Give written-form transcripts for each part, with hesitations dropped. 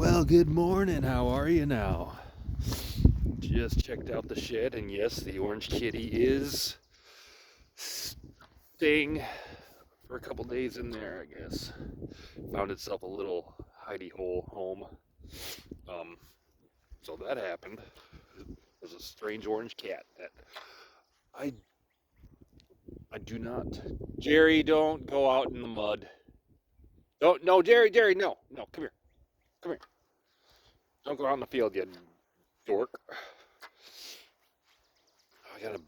Well, good morning. How are you now? Just checked out the shed, and yes, the orange kitty is staying for a couple days in there, I guess. Found itself a little hidey hole home. Um, so that happened. There's a strange orange cat that I I do not. Jerry, don't go out in the mud. Don't no, Jerry, no, no, come here. Don't go out in the field, you dork. I gotta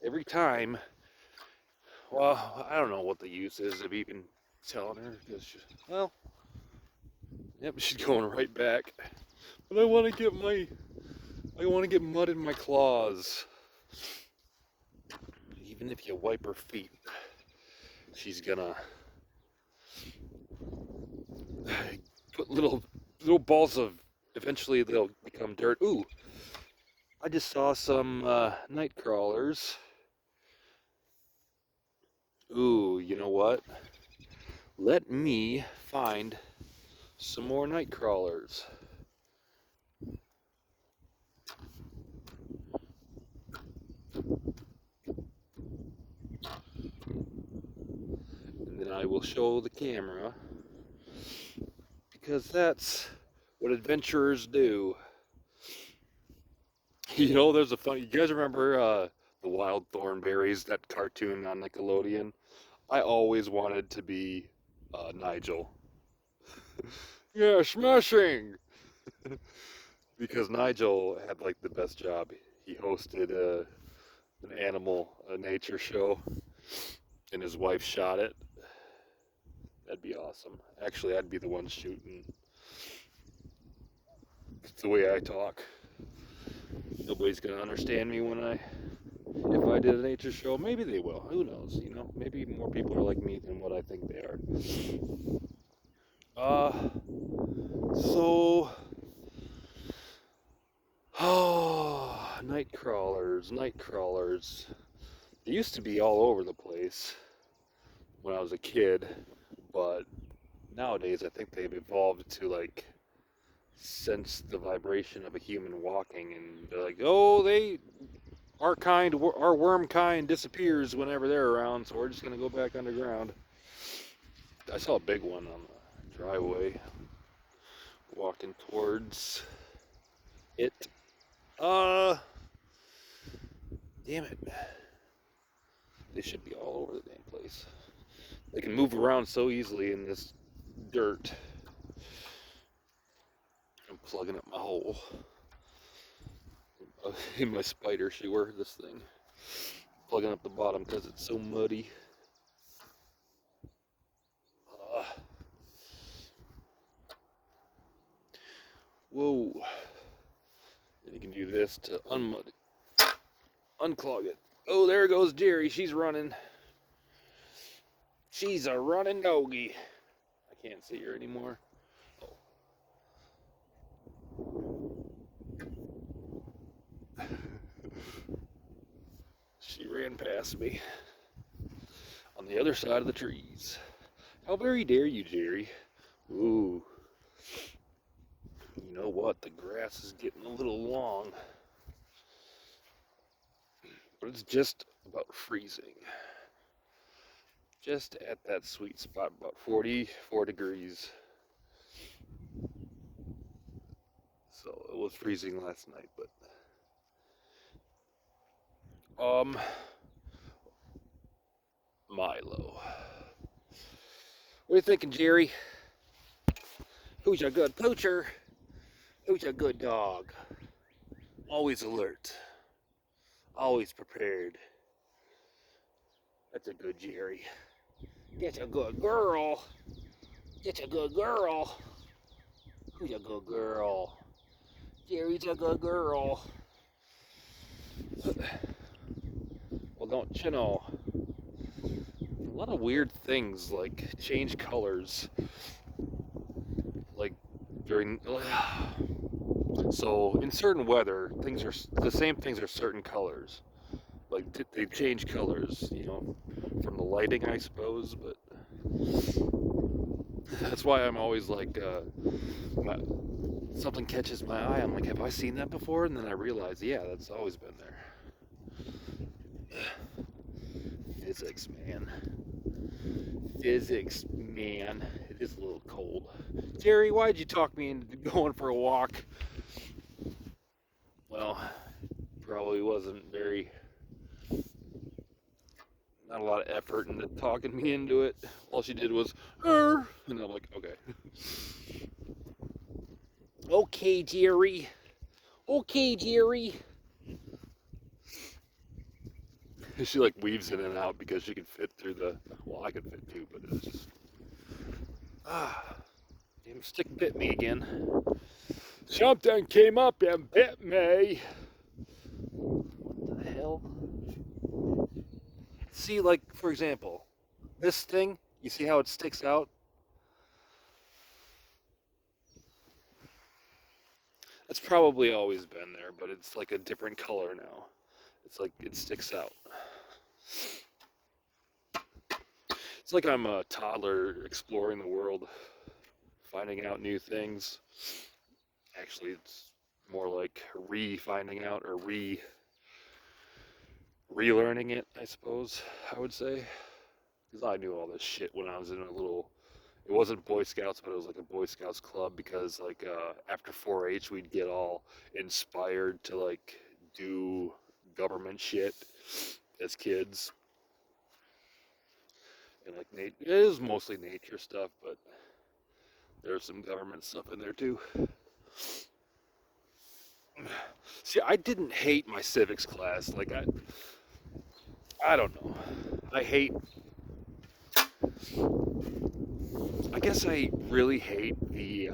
every time. Well, I don't know what the use is of even telling her because, well, yep, she's going right back. But I want to get mud in my claws. Even if you wipe her feet, she's gonna put little balls of. Eventually, they'll become dirt. Ooh, I just saw some night crawlers. Ooh, you know what? Let me find some more night crawlers. And then I will show the camera because that's what adventurers do. You know, there's a funny. You guys remember the Wild Thornberries, that cartoon on Nickelodeon? I always wanted to be Nigel. Yeah, smashing! Because Nigel had like the best job. He hosted a nature show, and his wife shot it. That'd be awesome. Actually, I'd be the one shooting. It's the way I talk. Nobody's gonna understand me when if I did a nature show. Maybe they will. Who knows? You know, maybe more people are like me than what I think they are. Uh, so, oh, night crawlers, night crawlers. They used to be all over the place when I was a kid, but nowadays I think they've evolved to like sense the vibration of a human walking, and they're like, oh, our worm kind disappears whenever they're around, so we're just gonna go back underground. I saw a big one on the driveway walking towards it. Uh, damn it. They should be all over the damn place. They can move around so easily in this dirt. I'm plugging up my hole in my spider sewer, this thing. Plugging up the bottom because it's so muddy. Uh, whoa. And you can do this to unclog it. Oh, there goes Jerry. She's running. She's a running doggy. I can't see her anymore. Oh. She ran past me on the other side of the trees. How very dare you, Jerry? Ooh. You know what? The grass is getting a little long. But it's just about freezing. Just at that sweet spot, about 44 degrees. So it was freezing last night, but Milo. What are you thinking, Jerry? Who's your good poocher? Who's your good dog? Always alert. Always prepared. That's a good Jerry. That's a good girl. That's a good girl. Who's a good girl? Jerry's a good girl. Well, don't you know? A lot of weird things like change colors. Like during. So in certain weather, things are the same things are certain colors. Like they change colors, you know, from the lighting, I suppose. But That's why I'm always like, my, something catches my eye. I'm like, have I seen that before? And then I realize, yeah, that's always been there. Physics, man. Physics, man. It is a little cold. Jerry, why'd you talk me into going for a walk? Well, probably wasn't very, not a lot of effort into talking me into it. All she did was, and I'm like, okay. Okay, Jerry. Okay, Jerry. She like weaves in and out because she can fit through the. Well, I could fit too, but it's just. Damn stick bit me again. Something came up and bit me. What the hell? See, like, for example, this thing, you see how it sticks out? It's probably always been there, but it's like a different color now. It's like it sticks out. It's like I'm a toddler exploring the world, finding out new things. Actually, it's more like re-finding out or relearning it, I suppose I would say. Because I knew all this shit when I was in a little. It wasn't Boy Scouts, but it was like a Boy Scouts club because like after 4-H we'd get all inspired to like do government shit as kids. And like it is mostly nature stuff, but there's some government stuff in there too. See, I didn't hate my civics class. Like I don't know. I hate. I guess I really hate the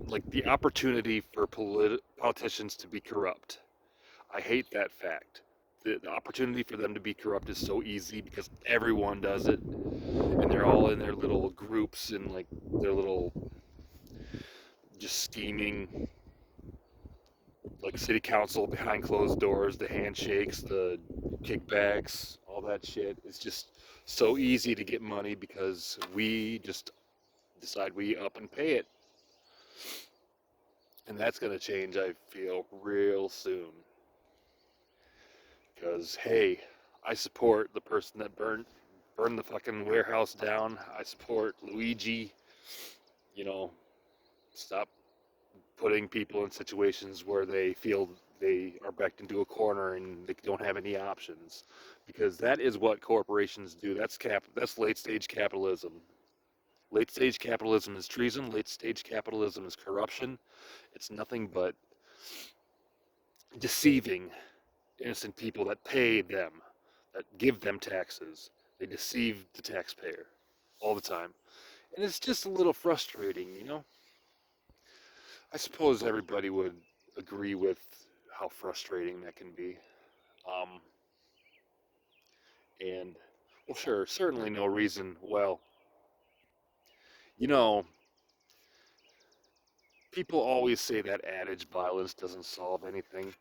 like the opportunity for politicians to be corrupt. I hate that fact. The opportunity for them to be corrupt is so easy because everyone does it, and they're all in their little groups and like their little just scheming, like city council behind closed doors, the handshakes, the kickbacks, all that shit. It's just so easy to get money because we just decide we up and pay it. And that's going to change, I feel, real soon. Because, hey, I support the person that burned the fucking warehouse down. I support Luigi. You know, stop putting people in situations where they feel they are backed into a corner and they don't have any options. Because that is what corporations do. That's late stage capitalism. Late stage capitalism is treason. Late stage capitalism is corruption. It's nothing but deceiving innocent people that pay them, that give them taxes. They deceive the taxpayer all the time. And it's just a little frustrating, you know? I suppose everybody would agree with how frustrating that can be. Um, and, well, sure, certainly no reason. Well, you know, people always say that adage violence doesn't solve anything.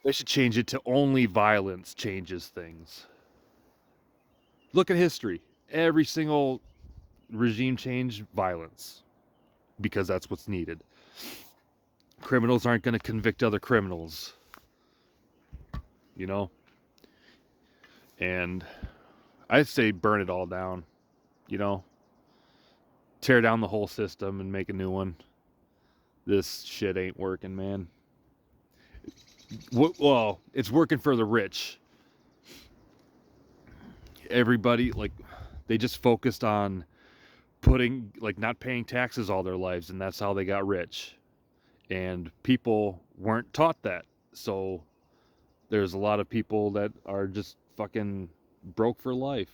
They should change it to only violence changes things. Look at history. Every single regime change, violence, because that's what's needed. Criminals aren't going to convict other criminals, you know? And I'd say burn it all down, you know? Tear down the whole system and make a new one. This shit ain't working, man. Well, it's working for the rich. Everybody, like, they just focused on putting, like, not paying taxes all their lives, and that's how they got rich. And people weren't taught that. So there's a lot of people that are just fucking broke for life.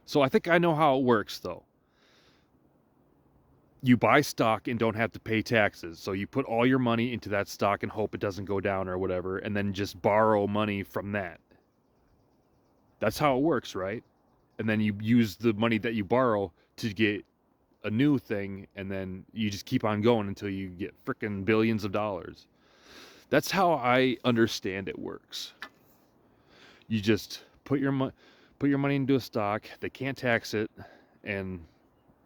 So I think I know how it works, though. You buy stock and don't have to pay taxes. So you put all your money into that stock and hope it doesn't go down or whatever, and then just borrow money from that. That's how it works, right? And then you use the money that you borrow to get a new thing, and then you just keep on going until you get frickin' billions of dollars. That's how I understand it works. You just put your money into a stock. They can't tax it, And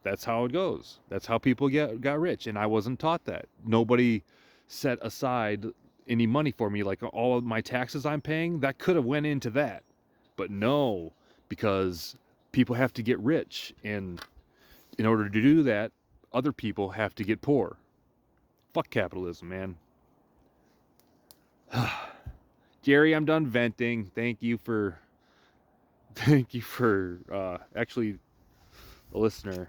that's how it goes. That's how people got rich. And I wasn't taught that. Nobody set aside any money for me. Like all of my taxes I'm paying, that could have went into that. But no, because people have to get rich. And in order to do that, other people have to get poor. Fuck capitalism, man. Jerry, I'm done venting. Thank you for actually a listener.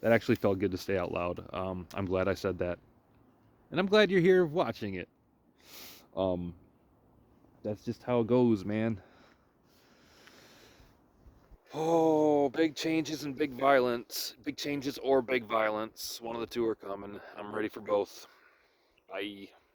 That actually felt good to say out loud. I'm glad I said that. And I'm glad you're here watching it. That's just how it goes, man. Oh, big changes and big violence. Big changes or big violence. One of the two are coming. I'm ready for both. Bye.